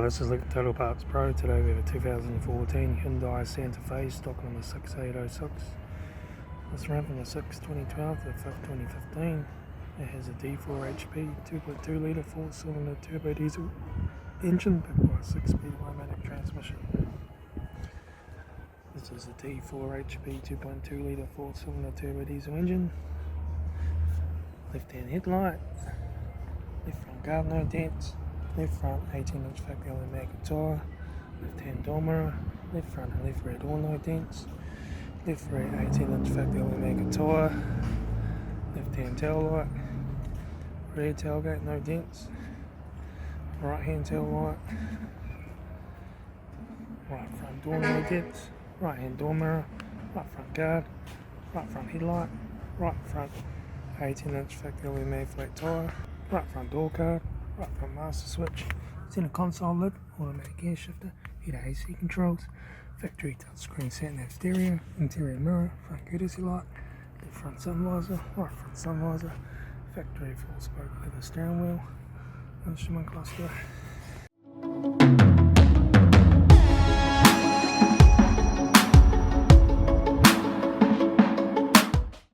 Hi, this is Litre Total Parts Pro. Today we have a 2014 Hyundai Santa Fe, stock number 6806. This ran from the 6th 2012 to the 5th 2015. It has a D4 HP 2.2 litre 4-cylinder turbo diesel engine backed by a 6-speed automatic transmission. This is a D4 HP 2.2 litre 4-cylinder turbo diesel engine. Left hand headlight, left front guard, no dents. Left front 18-inch factory automatic tyre, left hand door mirror, left front and left rear door no dents, left rear 18-inch factory automatic tyre, left hand taillight, rear tailgate no dents, right hand taillight, right front door no dents, right hand door mirror, right front guard, right front headlight, right front 18-inch factory automatic flat tyre, right front door card, right front master switch, center console lid, automatic gear shifter, heater AC controls, factory touchscreen sat-nav stereo, interior mirror, front courtesy light, left front sun visor, right front sun visor, factory 4-spoke leather steering wheel, instrument cluster.